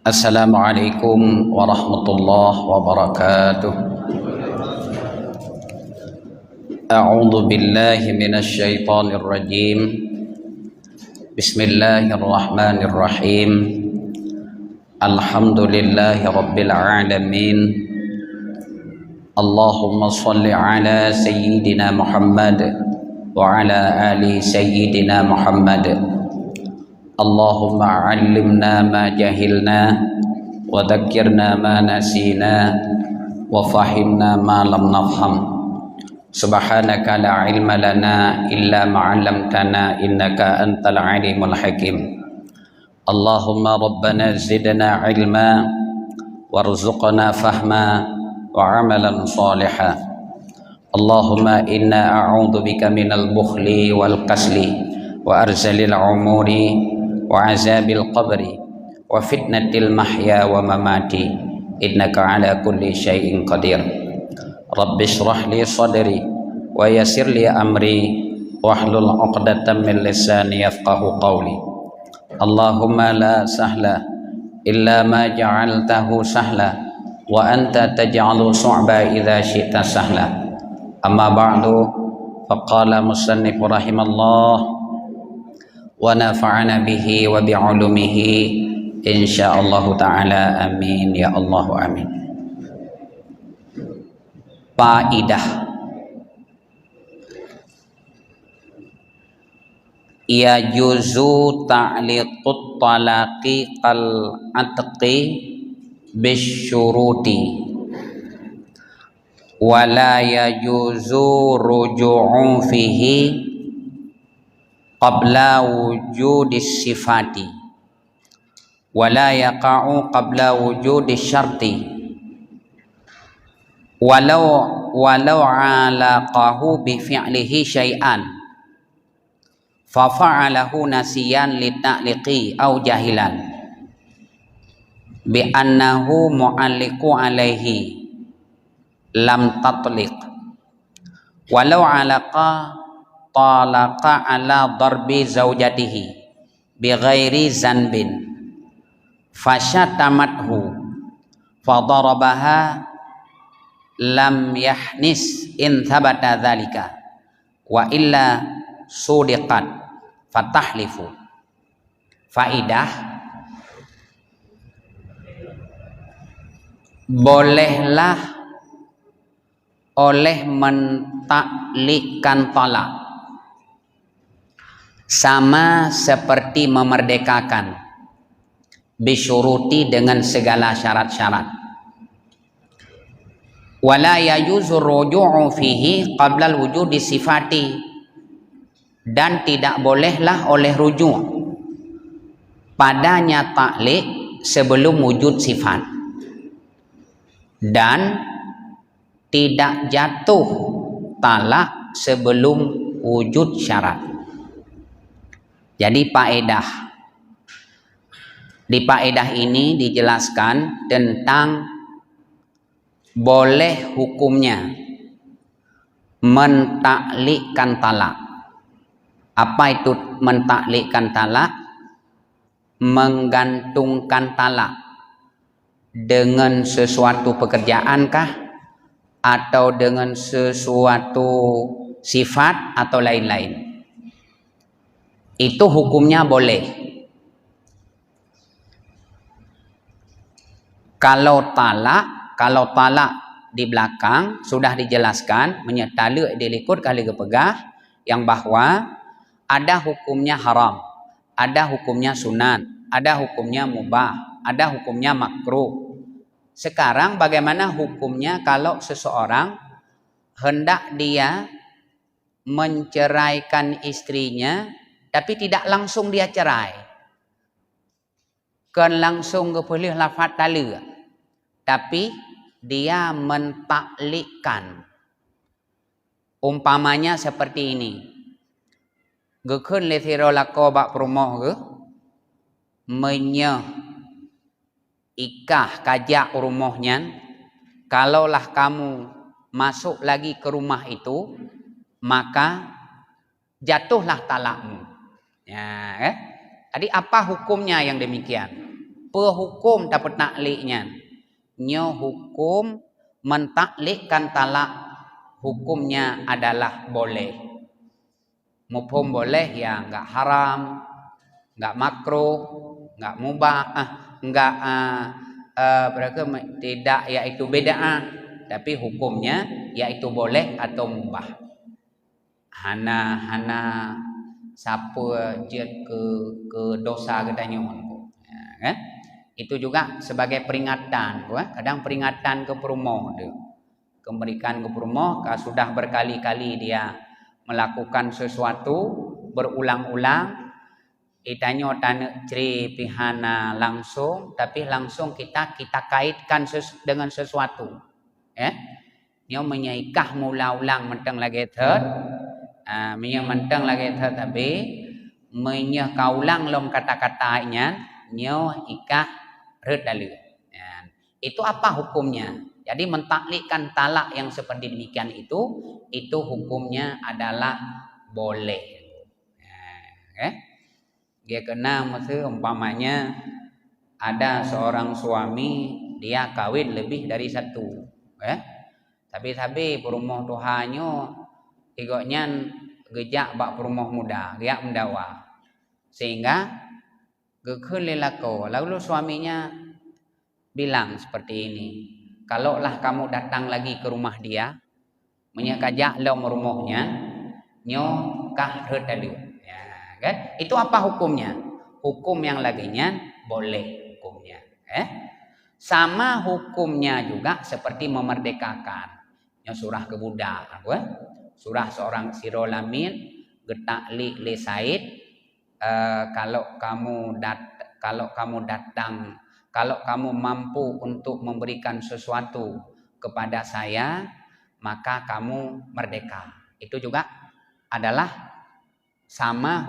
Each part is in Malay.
Assalamualaikum warahmatullahi wabarakatuh. A'udzu billahi minasy syaithanir rajim. Bismillahirrahmanirrahim. Alhamdulillahi rabbil alamin. Allahumma shalli ala sayyidina Muhammad wa ala ali sayyidina Muhammad. Allahumma 'allimna ma jahilna wa dzakkirna ma nasina wa fahimna ma lam nafham. Subhanaka la ilma lana illa ma 'allamtana innaka antal alimul hakim. Allahumma rabbana zidna ilma warzuqna fahma wa 'amalan shalihan. Allahumma inna a'udzu bika minal bukhli wal kasli wa arzalil umuri wa azabil qabri wa fitnatil mahya wa mamati innaka ala kulli syai'in qadir. Rabbi shrah li sadri wa yassir li amri wahlul 'uqdatam min lisani yafqahu qawli. Allahumma la sahla illa ma ja'altahu sahla wa anta taj'alu su'ba idza syi'ta sahla. Amma ba'du, faqala musannif rahimallah wa nafa'ana bihi wa bi'ulumihi insyaallah ta'ala, amin ya Allah, amin. Faidah: yajuzu ta'liqut talaqi qal atqi bisyuruti wa la yajuzu ruju'u fihi qabla wujudis sifati wala yaqa'u qabla wujudis syarti walau alaqahu bi fi'lihi syai'an fa fa'alahu nasiyan li ta'liqi au jahilan bi annahu mu'alliqu alaihi lam tatliq walau alaqa talaqa ala darbi zaujatihi bighairi zanbin fasyatamathu fadarabaha lam yahnis in thabata dzalika wa illa sudiqat fatahlifu. Faidah: bolehlah oleh mentaklikkan talak sama seperti memerdekakan, bisyuruti dengan segala syarat-syarat. Wala yajuzu ruju'u fihi qabla wujudi sifati, dan tidak bolehlah oleh rujuk padanya taklik sebelum wujud sifat, dan tidak jatuh talak sebelum wujud syarat. Jadi di faedah ini dijelaskan tentang boleh hukumnya mentaklikkan talak. Apa itu mentaklikkan talak? Menggantungkan talak dengan sesuatu pekerjaankah, atau dengan sesuatu sifat atau lain-lain. Itu hukumnya boleh. Kalau talak di belakang sudah dijelaskan, menyetala dilikut kali kepegah, yang bahwa ada hukumnya haram, ada hukumnya sunat, ada hukumnya mubah, ada hukumnya makruh. Sekarang bagaimana hukumnya kalau seseorang hendak dia menceraikan istrinya tapi tidak langsung dia cerai, kan langsung kepilih lafaz talak, tapi dia mentaklikkan. Umpamanya seperti ini, gekun lethiro lako bak perumoh ke ikah kajak rumahnya, kalaulah kamu masuk lagi ke rumah itu maka jatuhlah talakmu. Ya, Jadi apa hukumnya yang demikian? Hukum dapat takliknya. Nyo hukum mentaklikkan talak hukumnya adalah boleh. Mufhum boleh ya, enggak haram, enggak makruh, enggak mubah, enggak tidak yaitu bid'ah, tapi hukumnya yaitu boleh atau mubah. Hana siapa jet ke dosa katanya ya, kan? Itu juga sebagai peringatan, kadang peringatan ke perumah tu. Kembalikan ke perumah, kalau sudah berkali-kali dia melakukan sesuatu berulang-ulang, itanya tanah ceri pihana langsung, tapi langsung kita kaitkan dengan sesuatu. Dia menyaikah mula-ulang mentang lagi third, mentang lagi third, tapi menyekaulang lom kata-katanya, nyo ikah redalu. Itu apa hukumnya? Jadi mentaklikkan talak yang seperti demikian itu hukumnya adalah boleh. Dia kena masa umpamanya ada seorang suami dia kawin lebih dari satu, tapi perumah Tuhannya igoknya gejak bak perumah muda, dia mendawa, sehingga gekun lelako. Lalu suaminya bilang seperti ini, kalaulah kamu datang lagi ke rumah dia, menyakajak lom rumahnya, nyo kah redalu. Kan? Itu apa hukumnya? Hukum yang laginya boleh hukumnya. Sama hukumnya juga seperti memerdekakan. Yang surah ke budak, surah seorang sirolamin getakli le Said, kalau kamu mampu untuk memberikan sesuatu kepada saya, maka kamu merdeka. Itu juga adalah sama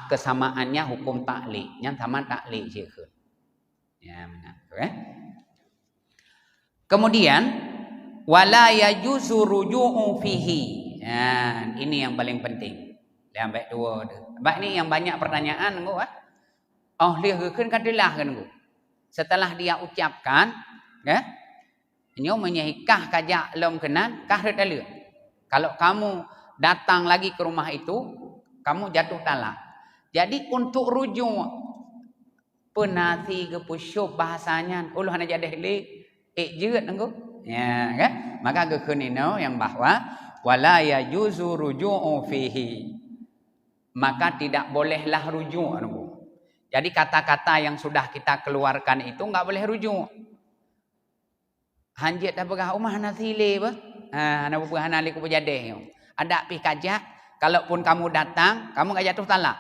kesamaannya hukum takliknya sama taklik je. Ya, benar. Kemudian wala yajuzu ruju'u fihi. Ya, ini yang paling penting. Sampai dua tu. Sebab ni yang banyak pertanyaan engko dia gekeun kadilah kan engko. Setelah dia ucapkan, nyo menyahikah kajak lom kenan kah redaleu. Kalau kamu datang lagi ke rumah itu, kamu jatuh talak. Jadi untuk rujuk penati ke pusyuk bahasanya, Allah hanya jadi jeut engko. Ya, kan? Maka gekeunino yang bahwa wala yajuzu ruju'u fihi. Maka tidak bolehlah rujuk engko. Jadi kata-kata yang sudah kita keluarkan itu enggak boleh rujuk. Hanjit dah pegah umah nasile bah. Ana pegah nali ku pejadeh. Ada pi kajak, kalaupun kamu datang, kamu enggak jatuh talak.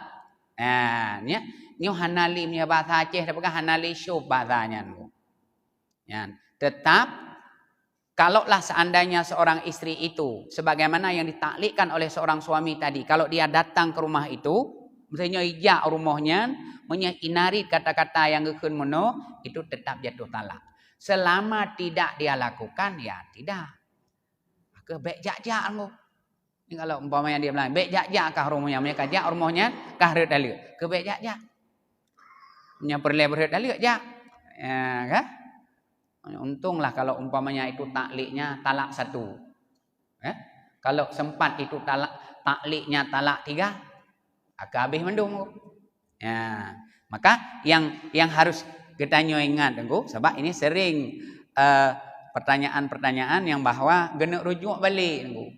Ni hanali punya bahasa Aceh dah pegah hanali syub bahasanya. Ya, tetap kalaulah seandainya seorang istri itu sebagaimana yang ditaklikkan oleh seorang suami tadi, kalau dia datang ke rumah itu, misalnya ijak rumahnya, menginari kata-kata yang gekeun mono, itu tetap jatuh talak. Selama tidak dia lakukan, ya tidak. Maka baik jak-jak engko. Ini kalau umpamanya dia bilang, baik jak-jak kah rumahnya, mereka jak rumahnya kah redalu. Ke baik jak-jak. Punya perle beredalu jak. Ya, kan? Untunglah kalau umpamanya itu takliknya talak satu. Kalau sempat itu takliknya talak 3, akan habis mendung. Ya, maka yang harus kita ingat tengku, sebab ini sering pertanyaan-pertanyaan yang bahwa kena rujuk balik tengku.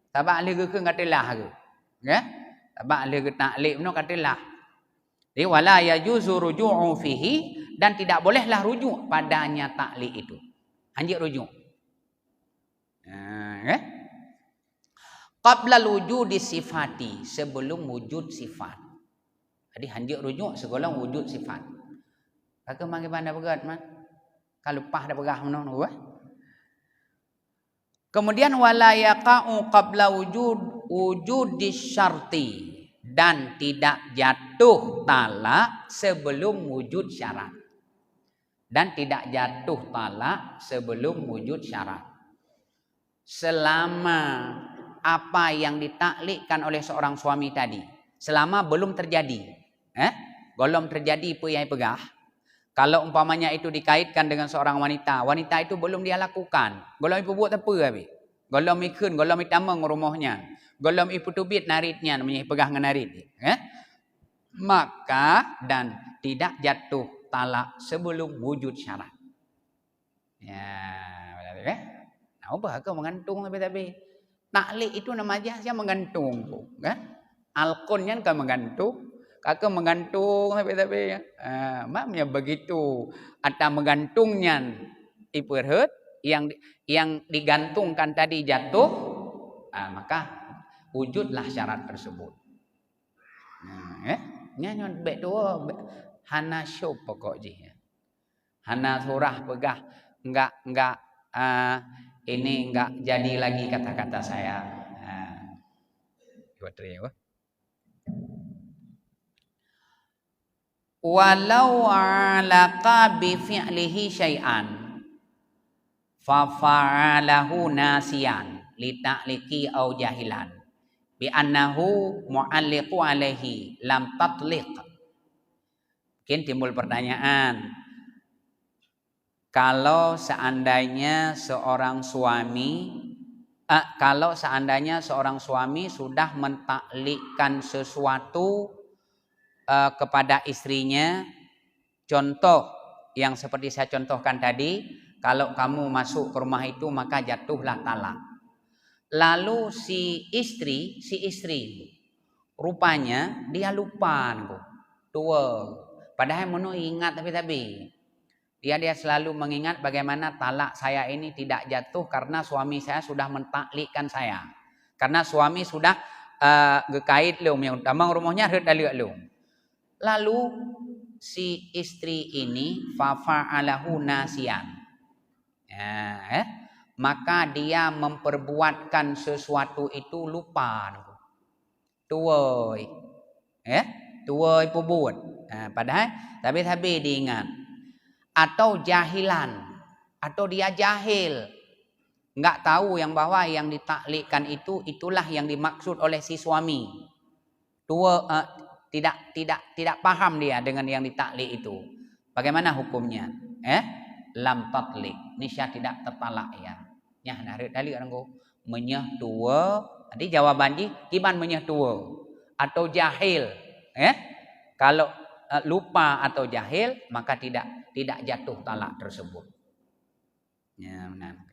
Sebab ahli gekeun katelah ke. Sebab ahli taklik meno katelah. Jadi wala yajuzu ruju'u fihi, dan tidak bolehlah rujuk padanya taklik itu. Hanjit rujuk. Qabla wujudi sifati, sebelum wujud sifat. Jadi hanjit rujuk sebelum wujud sifat. Kakak mangke pandai begat man. Kalau pah dah begah meno. Kemudian wala yaqa'u qabla wujudi syarti, dan tidak jatuh talak sebelum wujud syarat. Dan tidak jatuh talak sebelum wujud syarat. Selama apa yang ditaklikkan oleh seorang suami tadi, selama belum terjadi, belum terjadi peyai pegah, Kalau umpamanya itu dikaitkan dengan seorang wanita, wanita itu belum dia lakukan. Golong ibu buat apa habis? Golong ikun, golong itamang rumahnya. Golong ibu tubit naritnya, namanya pegah dengan narit. Maka dan tidak jatuh talak sebelum wujud syarat. Ya, betul kan? Nah, apa kau menggantung tapi taklik itu nama aja saya menggantung, kan? Alkonnya kan menggantung. Kakak menggantung tapi maknya begitu ada menggantungnya iperhut yang digantungkan tadi jatuh, maka wujudlah syarat tersebut. Nyanyon bek dua hana syub pokok je. Hana surah pegah enggak ini enggak jadi lagi kata-kata saya. Walau alaqa bi fi'lihi syai'an fa fa'alahu nasiyan li ta'liqi au jahilan bi annahu mu'alliqu alaihi lam tatliq. Mungkin timbul pertanyaan, kalau seandainya seorang suami sudah mentaklikkan sesuatu kepada istrinya, contoh yang seperti saya contohkan tadi, kalau kamu masuk ke rumah itu maka jatuhlah talak. Lalu si istri rupanya dia lupa tua, padahal menu ingat tapi dia selalu mengingat bagaimana talak saya ini tidak jatuh karena suami saya sudah mentaklikkan saya, karena suami sudah gekait lum yang tamang rumahnya redalik lum. Lalu si istri ini fa'alahu nasiyan, maka dia memperbuatkan sesuatu itu lupa, tuoi, tuoi pebut, padahal tapi diingat, atau jahilan, atau dia jahil, nggak tahu yang bahwa yang ditaklikkan itulah yang dimaksud oleh si suami, tidak paham dia dengan yang ditaklik itu. Bagaimana hukumnya? Lam tatlik, nisya tidak tertalak ya. Nyah narik dalil orang ko menyah tua. Nanti jawaban ji kiban menyah tua atau jahil. Kalau lupa atau jahil maka tidak jatuh talak tersebut. Ya, benar.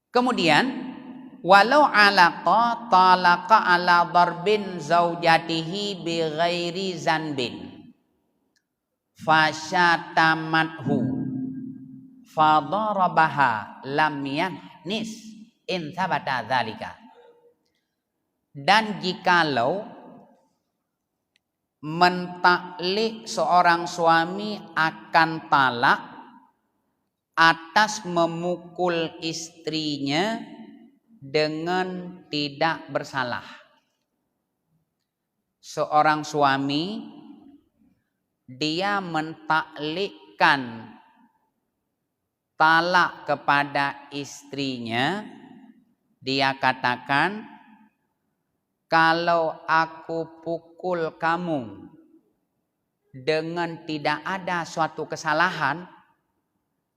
Kemudian walau alaqa talaqa ala darbin zaujatihi bi ghairi zanbin fasyatamathu fadarabaha lam yahnis in thabata dzalika. Dan jikalau mentaklik seorang suami akan talak atas memukul istrinya dengan tidak bersalah. Seorang suami dia mentaklikkan talak kepada istrinya, dia katakan, kalau aku pukul kamu dengan tidak ada suatu kesalahan,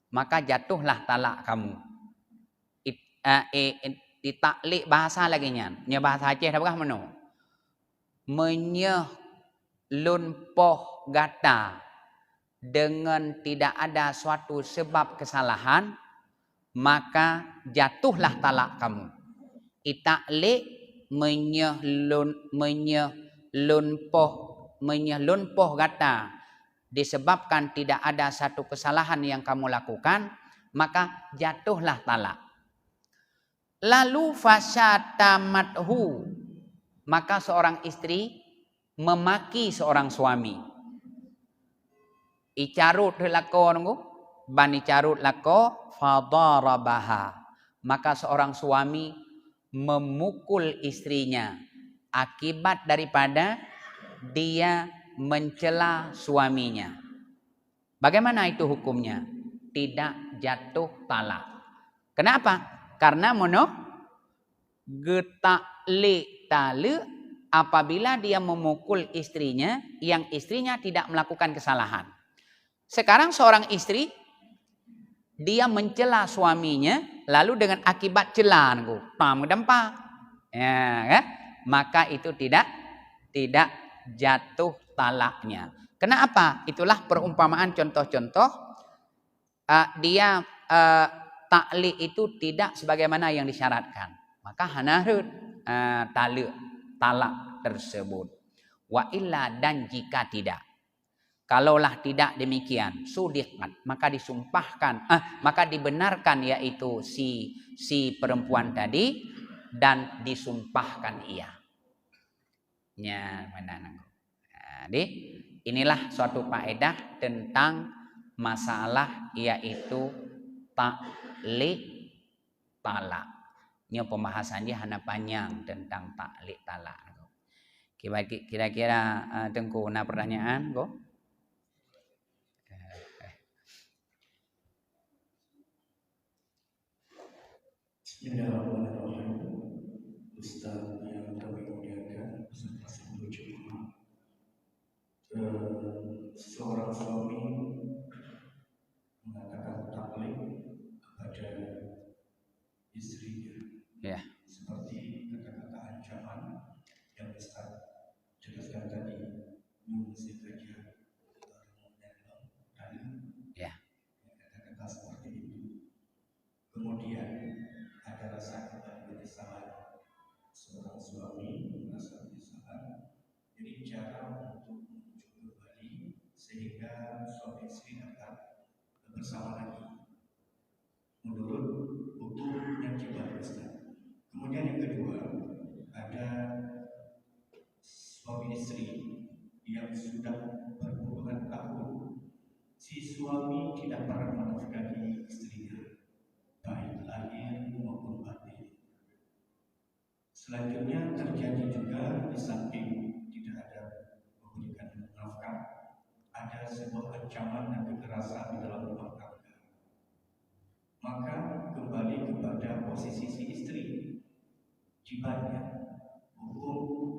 maka jatuhlah talak kamu. Ditaklik bahasa lagi nya bahasa Aceh apakah meno menyeh lunpoh gata dengan tidak ada suatu sebab kesalahan, maka jatuhlah talak kamu. Itaklik menyeh lunpoh gata disebabkan tidak ada satu kesalahan yang kamu lakukan, maka jatuhlah talak. Lalu fasyatamathu, maka seorang istri memaki seorang suami. Icarut lako nunggu, bani carut lako fadarabaha, maka seorang suami memukul istrinya akibat daripada dia mencela suaminya. Bagaimana itu hukumnya? Tidak jatuh talak. Kenapa? Karena getaklik tali apabila dia memukul istrinya yang istrinya tidak melakukan kesalahan. Sekarang seorang istri dia mencela suaminya lalu dengan akibat celaan ya, kan? Maka itu tidak jatuh talaknya. Kenapa? Itulah perumpamaan contoh-contoh dia taklik itu tidak sebagaimana yang disyaratkan. Maka hanarut talak tersebut. Wa illa, dan jika tidak. Kalaulah tidak demikian, sudiqat, maka disumpahkan, maka dibenarkan yaitu si perempuan tadi dan disumpahkan ia. Ya, jadi inilah suatu faedah tentang masalah yaitu taklik talak. Ini pembahasannya hanya panjang tentang taklik talak. Kira-kira Tengku ada pertanyaan kok? Bismillahirrahmanirrahim. Ustaz yang kami muliakan, beserta seluruh jemaah. Seorang suami mengatakan taklik kepada istrinya, Ya. seperti kata-kata ancaman yang Ustaz jelaskan tadi, mengusir kerja dan kata-kata seperti itu. Kemudian ada rasa penyesalan, seorang suami merasa penyesalan. Jadi cara untuk menuju kembali sehingga suami istri dapat bersama lagi menurut hukum yang Ustaz. Kemudian yang kedua, ada suami istri yang sudah berhubungan tahun, si suami tidak pernah menafkahi istrinya, baik lahir maupun batin. Selanjutnya terjadi juga di samping tidak ada memberikan nafkah, ada sebuah ancaman dan kekerasan di dalam rumah tangga. Maka kembali kepada posisi si istri, jibanya hukum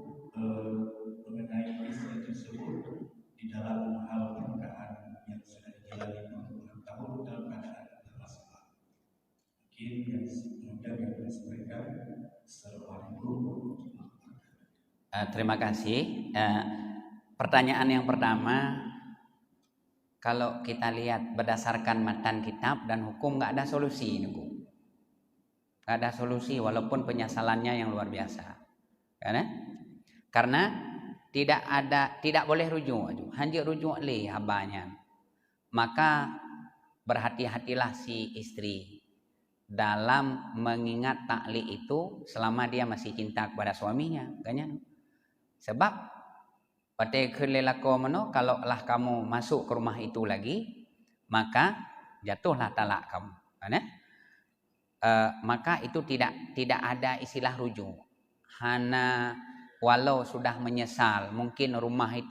mengenai istri tersebut di dalam hal pernikahan yang sudah dijalani berpuluh tahun dalam keadaan bermasalah. Mungkin yang kemudian yang disampaikan. Assalamualaikum. Terima kasih. Pertanyaan yang pertama, kalau kita lihat berdasarkan matan kitab dan hukum nggak ada solusi, nggak ada solusi walaupun penyesalannya yang luar biasa, karena tidak boleh rujuk, hanya rujuk le abahnya. Maka berhati-hatilah si istri dalam mengingat taklik itu selama dia masih cinta kepada suaminya, kan? Sebab pada kelelako mano, kalau lah kamu masuk ke rumah itu lagi, maka jatuhlah talak kamu, kan? Maka itu tidak ada istilah rujuk. Hana walau sudah menyesal, mungkin rumahnya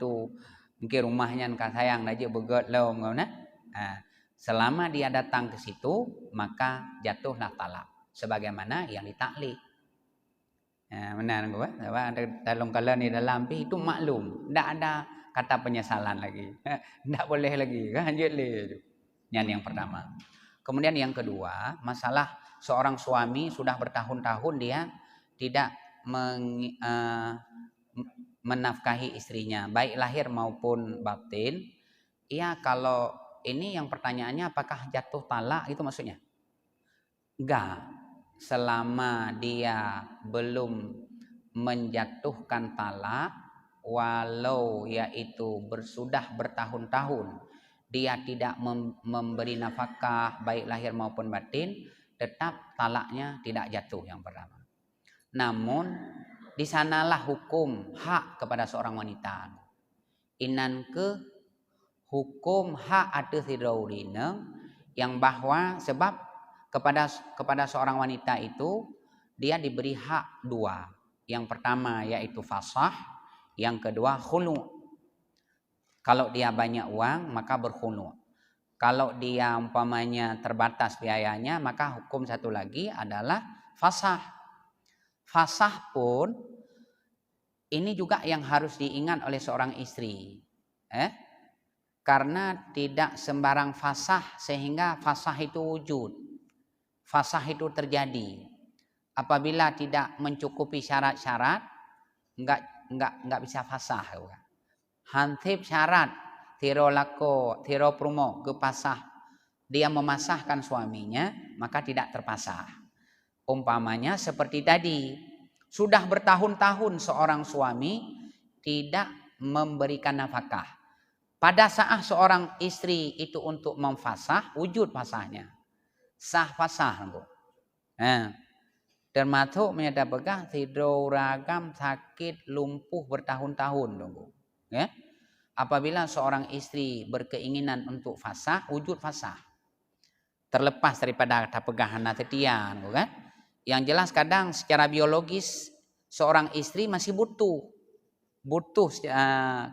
kan sayang aja begot lo, selama dia datang ke situ, maka jatuhlah talak sebagaimana yang ditaklik. Benar gue, dalam kala ni dalam itu maklum, tidak ada kata penyesalan lagi, tidak boleh lagi, kan? Yang pertama. Kemudian yang kedua, masalah seorang suami sudah bertahun-tahun dia tidak menafkahi istrinya, baik lahir maupun batin. Iya, kalau ini yang pertanyaannya apakah jatuh talak itu maksudnya? Enggak. Selama dia belum menjatuhkan talak, walau yaitu sudah bertahun-tahun dia tidak memberi nafkah baik lahir maupun batin, tetap talaknya tidak jatuh yang pertama. Namun di sanalah hukum hak kepada seorang wanita. Inan ke hukum hak atas hidaurina yang bahwa sebab kepada seorang wanita itu dia diberi hak dua. Yang pertama yaitu fasah, yang kedua khulu. Kalau dia banyak uang maka berkhulu. Kalau dia umpamanya terbatas biayanya maka hukum satu lagi adalah fasah. Fasah pun Ini juga yang harus diingat oleh seorang istri. Karena tidak sembarang fasah sehingga fasah itu wujud. Fasah itu terjadi. Apabila tidak mencukupi syarat-syarat, enggak bisa fasah. Hantip syarat, tiro lako, tiro promo, ke pasah. Dia memasahkan suaminya, maka tidak terpasah. Umpamanya seperti tadi. Sudah bertahun-tahun seorang suami tidak memberikan nafkah. Pada saat seorang istri itu untuk memfasah, wujud fasahnya. Sah fasah. Termasuk menyadap begah, tidur ragam, sakit, lumpuh bertahun-tahun. Apabila seorang istri berkeinginan untuk fasah, wujud fasah. Terlepas daripada tapegahan tetian. Yang jelas kadang secara biologis seorang istri masih butuh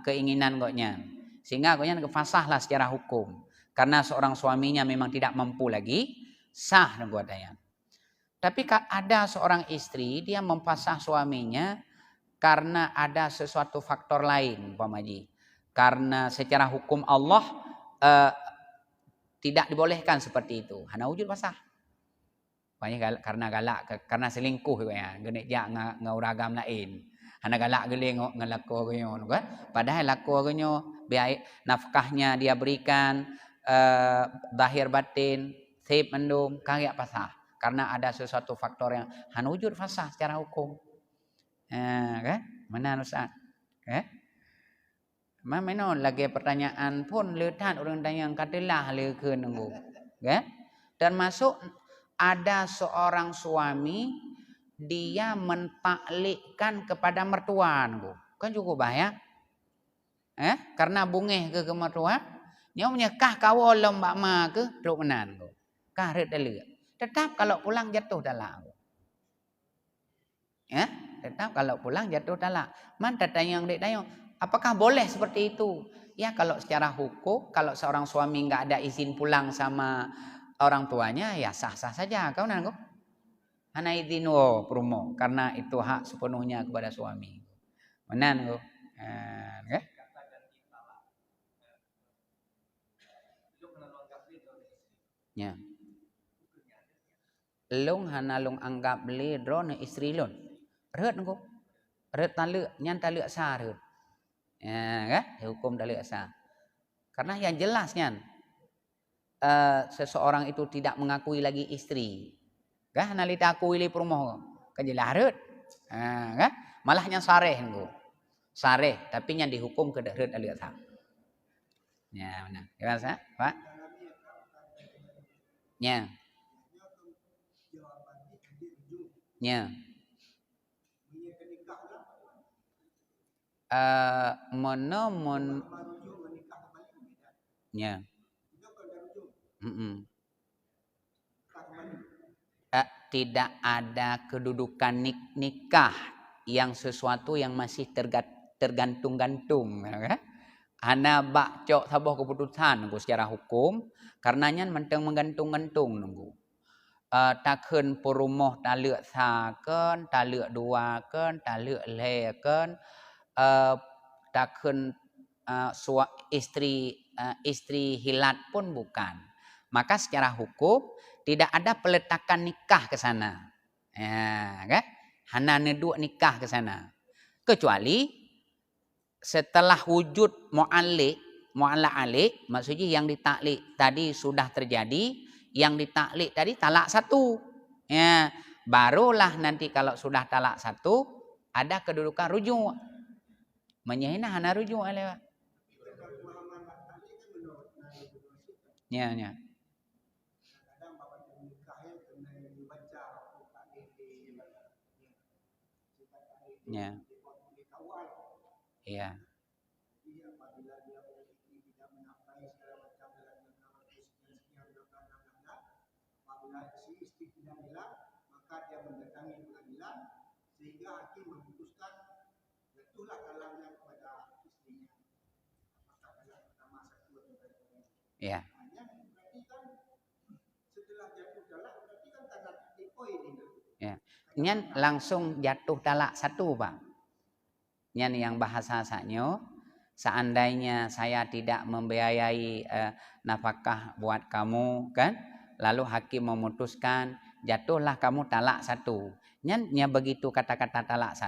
keinginan koknya, sehingga koknya fasahlah secara hukum. Karena seorang suaminya memang tidak mampu lagi, sah nggotanya. Tapi ada seorang istri dia memfasah suaminya karena ada sesuatu faktor lain, Pamaji. Karena secara hukum Allah tidak dibolehkan seperti itu. Hanya wujud fasah. Karena galak, karena selingkuh ya, genek jak ngauragam lain. Hana galak gele ngelako genyo kan. Padahal lako genyo biaya nafkahnya dia berikan zahir batin, sip mendung kagak fasah. Karena ada sesuatu faktor yang hana wujud fasah secara hukum. Kan? Mana Ustaz? Menon lagi pertanyaan pun letan orang tanya katalah lekeun nunggu. Kan? Termasuk ada seorang suami dia mentaklikkan kepada mertua, kan cukup bahaya. Karena bungeh ke mertua, dia menyekah kawal mbak ma ke truk menan, kah red dalek. Tetap kalau pulang jatuh talak. Tetap kalau pulang jatuh talak. Man tanya dek tanya, apakah boleh seperti itu? Ya kalau secara hukum, kalau seorang suami nggak ada izin pulang sama orang tuanya, ya sah-sah saja. Kau nanggup? Hana izin promo karena itu hak sepenuhnya kepada suami. Menan kok. Ya. Long hana long anggap le drone istri lon. Red kok. Red talak nyan talak sah red. Kan? Hukum talak sah. Karena yang jelasnya seseorang itu tidak mengakui lagi istri. Kan nalita akui li promo kejelarut. Kan? Malahnya sareh nggo. Sareh tapi yang dihukum ke darut alias sah. Ya benar. Ya sah, Pak. Ya. Ya. Monomon. Ya. Tidak ada kedudukan nikah yang sesuatu yang masih tergantung-gantung. Hana bakcok sabuh keputusan nunggu secara hukum, karenanya menteng menggantung-gantung nunggu. Takun perumoh taluk saken, taluk duaken, taluk leken, takun istri hilat pun bukan. Maka secara hukum tidak ada peletakan nikah ke sana. Ya, kan? Hana neduk nikah ke sana. Kecuali setelah wujud mu'alla alik, maksudnya yang ditaklik tadi sudah terjadi, yang ditaklik tadi talak satu. Ya, barulah nanti kalau sudah talak satu ada kedudukan rujuk. Menyehina hana rujuk alih. Ya. Ya. Iya. Maka dia mendatangi pengadilan sehingga hakim memutuskan jatuhlah talaknya kepada istrinya. Apakah talak pertama satu atau dua? Iya. Berarti kan setelah jatuh talak berarti kan tanda titik poin ini. Ya. Nyan langsung jatuh talak satu, Pak. yang bahasa saknyo, seandainya saya tidak membiayai nafkah buat kamu kan, lalu hakim memutuskan jatuhlah kamu talak satu. Nya begitu kata-kata talak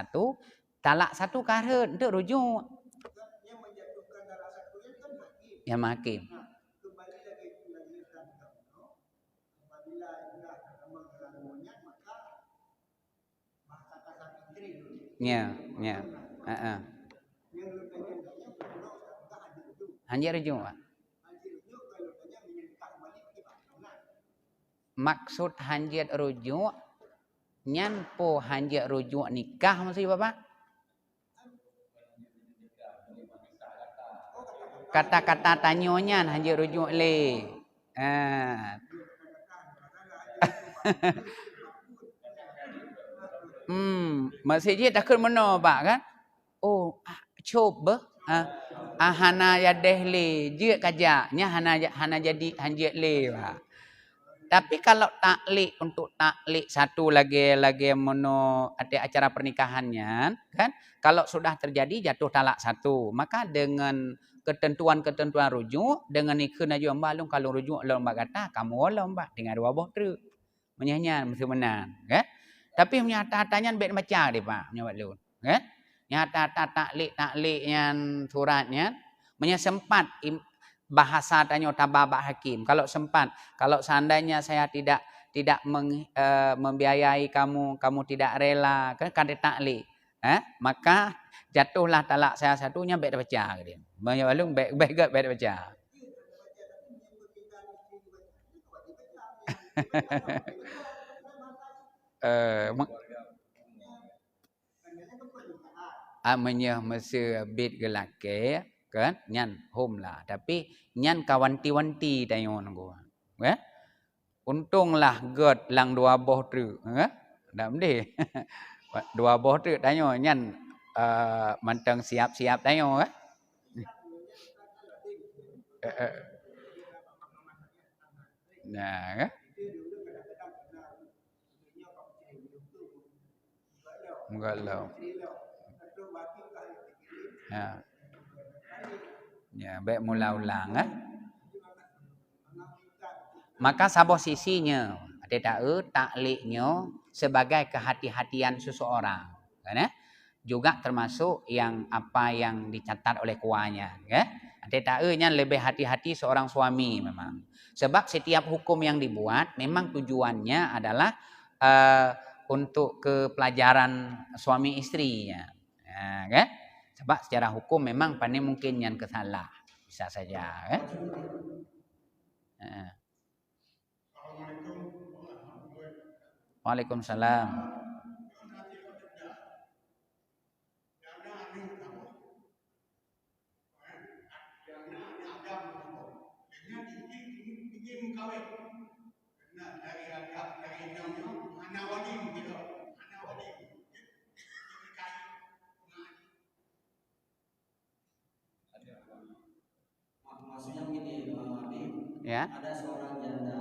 satu karet untuk rujuk. Yang menjatuhkan talak satu kan hakim. Ya hakim. Nah, kembali lagi apabila sudah mengalaminya maka bahasa kasar istri. Ya. Hanya rujuk. Maksud hanjat rujuk nyan po hanjat rujuk nikah masih Bapak? Kata-kata tanyonya hanjat rujuk le. Masjid takut mana Pak kan? Oh, coba hana yadeh le, je kajaknya hana jadi hanjat le Pak. Tapi kalau taklik untuk taklik satu lagi mono ada acara pernikahannya kan, kalau sudah terjadi jatuh talak satu, maka dengan ketentuan-ketentuan rujuk dengan ikut najwa balung kalau rujuk lomba kata kamu lomba dengan dua boh tu menyanyian mesti menang kan. Tapi nyata-nyatanya bet macam dia Pak menyawat lu kan. Nyata taklik yang suratnya sempat bahasa tanya tababak hakim. Kalau sempat, kalau seandainya saya tidak membiayai kamu tidak rela kan kada taklik, maka jatuhlah talak saya satunya baik baca dia. Banyak balung baik baca. Amanya masa bid gelake kan nyan home lah, tapi nyan kawanti-wanti tayon ko kan. Untunglah god lang dua boh tu kan dak mendeh. Dua boh tu tanyo nyan mantang siap-siap tanyo kan. Nah kan. Galau. Ya, baik mula ulang Maka saboh sisinya ada takliknya sebagai kehati-hatian seseorang, kan? Juga termasuk yang apa yang dicatat oleh kuahnya, kan? Ada lebih hati-hati seorang suami memang. Sebab setiap hukum yang dibuat memang tujuannya adalah untuk kepelajaran suami istrinya, kan? Sebab secara hukum memang pandai mungkin yang kesalah bisa saja, kan? Waalaikumsalam. Maksudnya begini, Ya. Ada seorang janda,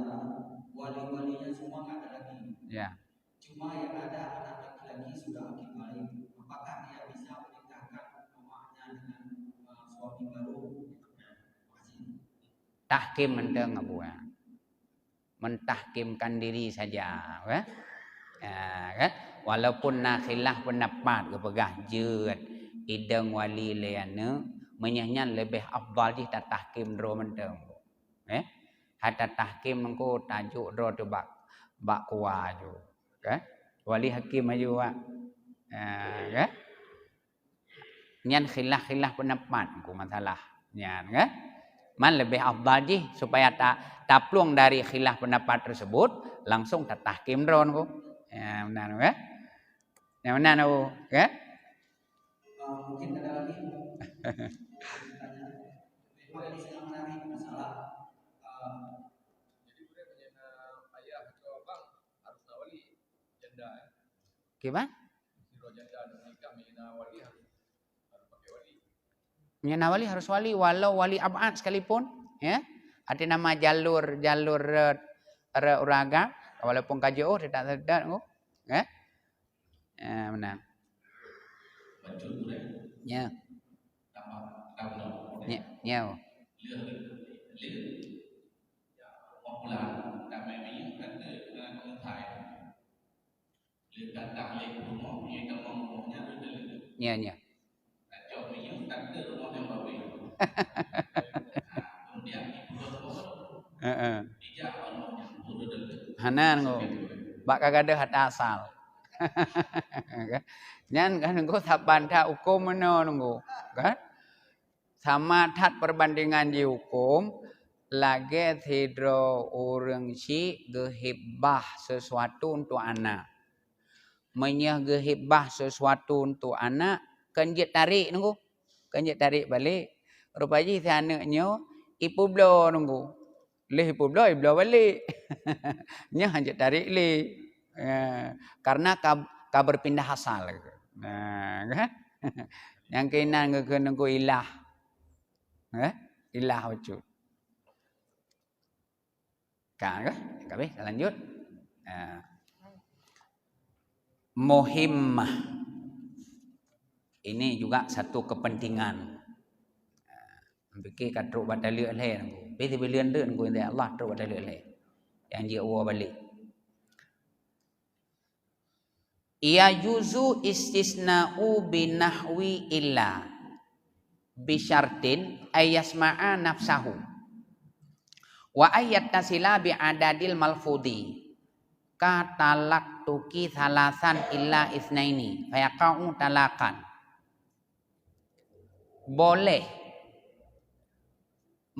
wali-walinya semua nggak ada lagi. Ya. Cuma yang ada anak laki-laki sudah akil balik. Apakah dia bisa menikahkan mamanya dengan suami baru? Tahkim menteng abuah. Mentahkimkan diri saja, kan? Kan? Walaupun nak khilaf pendapat kepegah jeut ideng wali leana menyahnya lebih afdal di tahkim dro menteng. Hatta tahkim engko tajuk dro tu bak kuah ju, kan? Wali hakim aju wak. Kan? Nyan khilaf pendapat engko masalah nyan, kan? Man lebih afdal ji supaya tak pluang dari khilaf pendapat tersebut langsung tahkim dron ko. Ya benar kan? Yang benar kan? Mungkin ada lagi. Ini sangat menarik masalah. Jadi boleh menyena ayah atau abang harus wali janda. Gimana? Kalau janda nikah menyena wali harus pakai wali. Menyena wali harus wali walau wali abad sekalipun, ya. Ada nama jalur uraga walaupun KJO tidak kok. Ya. Benar. Nha. Nha, nhau. Nha nha. Hanan ngo. Bak kagak ada hat asal. Nyan kan nunggu saban tha hukum mana nunggu kan sama that perbandingan di hukum lagi hidro orang si gehibah sesuatu untuk anak menyah gehibah sesuatu untuk anak kan je tarik nunggu kan je tarik balik rupanya si anaknya ipu blo nunggu leh ipu blo balik nya hanya tarik le karena berpindah asal. Nah, kan? Yang kena nunggu ilah. Ilah wujud. Kan? Kami lanjut. Muhimmah. Ini juga satu kepentingan. Fikir kat truk badali leh. Beti bilion dah nunggu indah Allah truk badali leh. Yang dia uwa balik. Ia yuzu istisna'u binahwi illa bisyartin ayasma'a nafsahu wa ayat tasila bi'adadil malfudi ka talak tuki thalasan illa isnaini fayaqa'u talakan. Boleh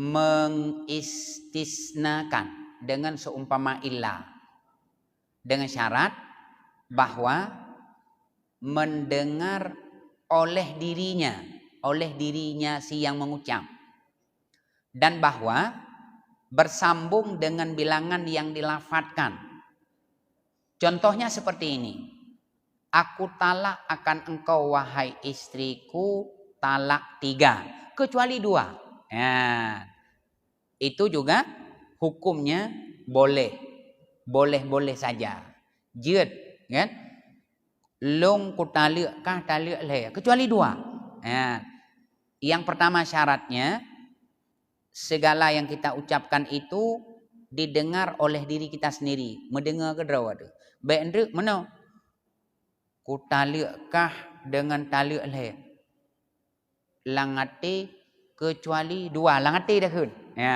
mengistisnakan dengan seumpama illa dengan syarat bahwa mendengar oleh dirinya si yang mengucap dan bahwa bersambung dengan bilangan yang dilafadzkan. Contohnya seperti ini. Aku talak akan engkau wahai istriku talak 3 kecuali 2. Ya. Itu juga hukumnya boleh saja. Jid kan long ku talak kah talak leh kecuali 2. Yang pertama syaratnya segala yang kita ucapkan itu didengar oleh diri kita sendiri. Mendengar ke draw ada baik ndek mana ku talak kah dengan talak leh langati kecuali 2 langati dah kun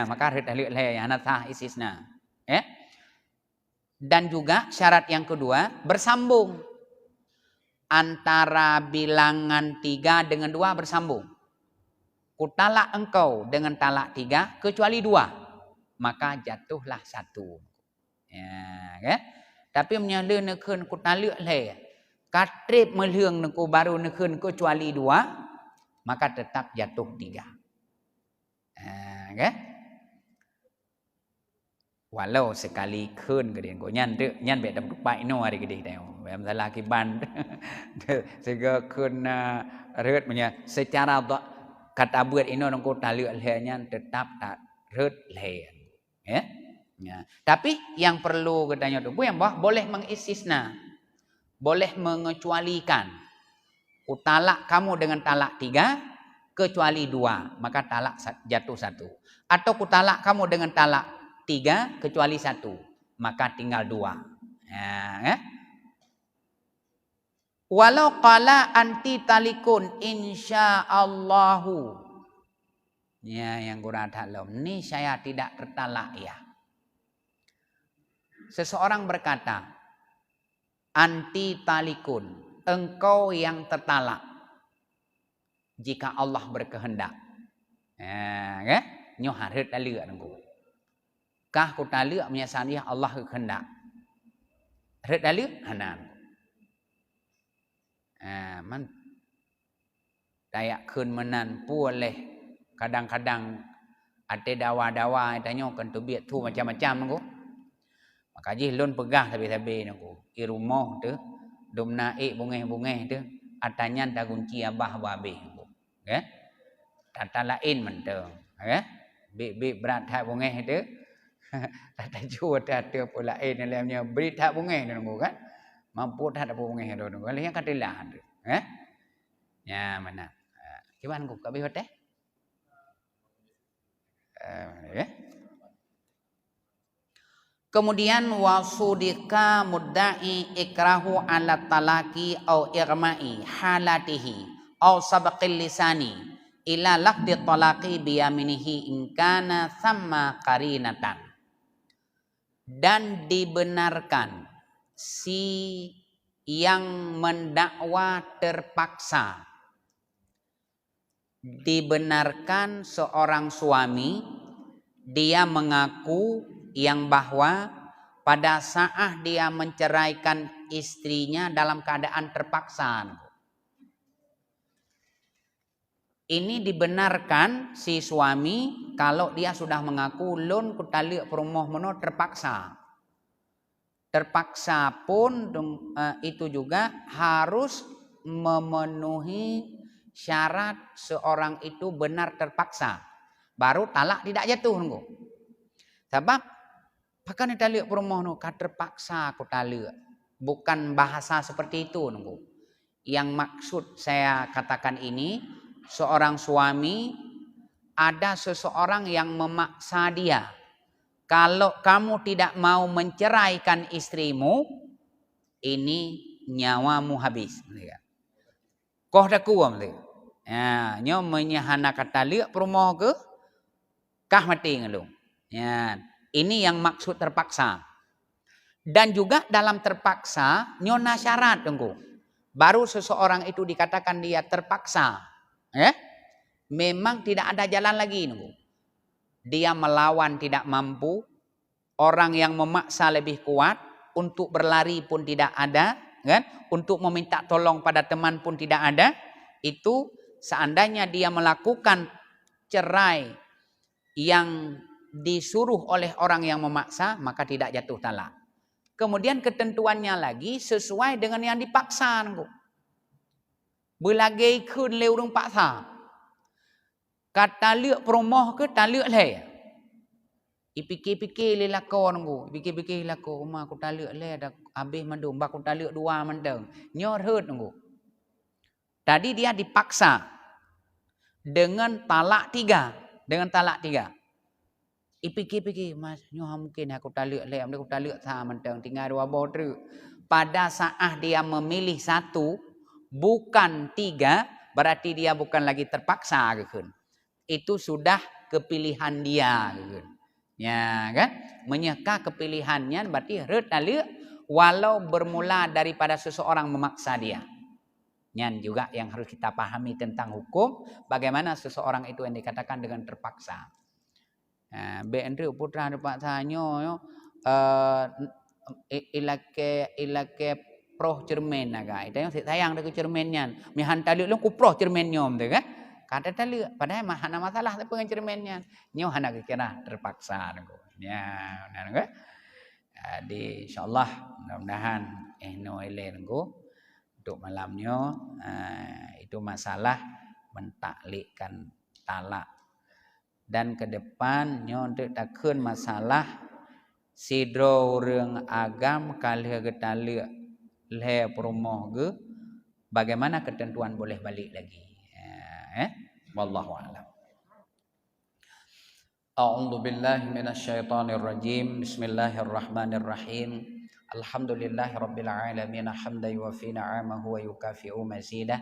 maka harus talak leh anatah istisna dan juga syarat yang kedua bersambung antara bilangan 3 dengan 2 bersambung. Ku talak engkau dengan talak 3 kecuali 2 maka jatuhlah 1. Ya, kan? Tapi menyala nekun ku talak le katrip melhung neku baru nekun kecuali 2 maka tetap jatuh 3. Kan? Walau sekali kun ke dia ko nyan bet dam pai no hari ke dia dalam salah kiban sehingga kun reut punya secara kata buat ino nangko taluk le nyan tetap tak reut le ya tapi yang perlu katanya tu yang boleh mengistisna boleh mengecualikan talak kamu dengan talak 3 kecuali 2 maka talak jatuh 1 atau talak kamu dengan talak 3 kecuali 1 maka tinggal 2. Walau qala anti talikun insyaallahu. Ya yang kurang dalam ni saya tidak tertalak ya. Seseorang berkata anti talikun engkau yang tertalak jika Allah berkehendak. Nyo harus talak engkau. Kah ku talak menyasari Allah kehendak. Red talak hanan. Man dayak kun menan boleh kadang-kadang ada dawa-dawa tanya kan tu biat tu macam-macam nangku. Maka ji lun pegah sabi-sabi nangku. I rumah tu dum naik bungeh-bungeh tu atanya ta kunci abah babe nangku. Okey. Tata lain mentang. Okey. Bik berat hak bungeh tu tak jua tak ada pula dalamnya beri tak bungeh nunggu kan mampu tak ada bungeh tu nunggu yang katilah tu ya mana Gimana kok kabeh teh? Ya. Kemudian wasudika mudda'i ikrahu ala talaki au irma'i halatihi au sabaqil lisani ila lafdi talaqi biyaminihi inkana thamma qarinatan. Dan dibenarkan si yang mendakwa terpaksa, dibenarkan seorang suami dia mengaku yang bahwa pada saat dia menceraikan istrinya dalam keadaan terpaksa. Ini dibenarkan si suami kalau dia sudah mengaku lun kutaliak perumah meno terpaksa. Terpaksa pun itu juga harus memenuhi syarat seorang itu benar terpaksa. Baru talak tidak jatuh nunggu. Sebab pakai taliak perumah nu terpaksa aku taliak. Bukan bahasa seperti itu nunggu. Yang maksud saya katakan ini, seorang suami ada seseorang yang memaksa dia. Kalau kamu tidak mau menceraikan istrimu, ini nyawamu habis. Koh daku ya, nyo menyahana kata liak perumah ke kah mati ngelung. Ya, ini yang maksud terpaksa. Dan juga dalam terpaksa nyona syarat tunggu. Baru seseorang itu dikatakan dia terpaksa. Ya? Memang tidak ada jalan lagi nunggu. Dia melawan tidak mampu, orang yang memaksa lebih kuat, untuk berlari pun tidak ada, kan? Untuk meminta tolong pada teman pun tidak ada. Itu seandainya dia melakukan cerai yang disuruh oleh orang yang memaksa, maka tidak jatuh talak. Kemudian ketentuannya lagi sesuai dengan yang dipaksa. Belagai kun leurung paksa. Kata liak perumah ke taliak le. Ipikir-pikir le lakon nunggu. Ipikir-pikir lakon. Rumah aku taliak le. Dah habis mandum. Aku taliak dua mandang. Nyor hurt nunggu. Tadi dia dipaksa. Dengan talak 3. Dengan talak 3. Ipikir-pikir. Mas nyor mungkin aku taliak le. Aku taliak sama mandang. Tinggal 2 bodoh. Pada saat dia memilih 1. Bukan 3. Berarti dia bukan lagi terpaksa. Itu sudah kepilihan dia. Ya kan? Menyeka kepilihannya berarti retalik walau bermula daripada seseorang memaksa dia. Yang juga yang harus kita pahami tentang hukum. Bagaimana seseorang itu yang dikatakan dengan terpaksa. Beendri putra terpaksa nyo ilake proh cermen naga. Itu yang sayang dengan cermennya. Mihan talik lu ku proh cermennya kan? Kata tali padahal hana masalah tapi dengan cermennya. Nyo hana kira terpaksa ya, benar. Jadi insyaallah mudah-mudahan no ele untuk malamnya itu masalah mentaklikkan talak. Dan ke depan nyo untuk takun masalah sidro reung agam kalih getalik le perumah ge bagaimana ketentuan boleh balik lagi. Wallahu a'lam. A'udzu billahi minasyaitonir rajim. Bismillahirrahmanirrahim. Alhamdulillahirabbil alamin hamdan yuwaffi ni'amahu wa yukafi'u mazidah.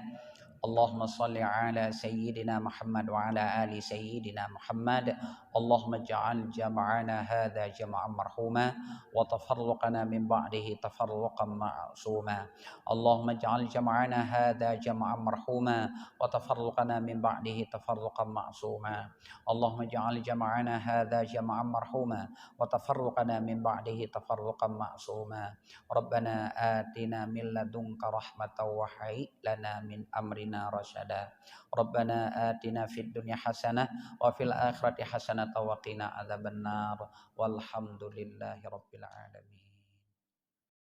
Allahumma salli ala sayyidina Muhammad wa ala ali sayyidina Muhammad. Allahumma ij'al jam'ana hadza jam'an marhuma wa tafarruqana min ba'dihi tafarruqan ma'suma. Allahumma ij'al jam'ana hadza jam'an marhuma wa tafarruqana min ba'dihi tafarruqan ma'suma. Allahumma ij'al jam'ana hadza jam'an marhuma wa tafarruqana min ba'dihi tafarruqan ma'suma. Rabbana atina min ladunka rahmatan wa hayyi lana min amrina rasyada. Rabbana atina fid dunya hasanah wa fil akhirati hasanah wa qina adzabannar. Walhamdulillahi rabbil alamin.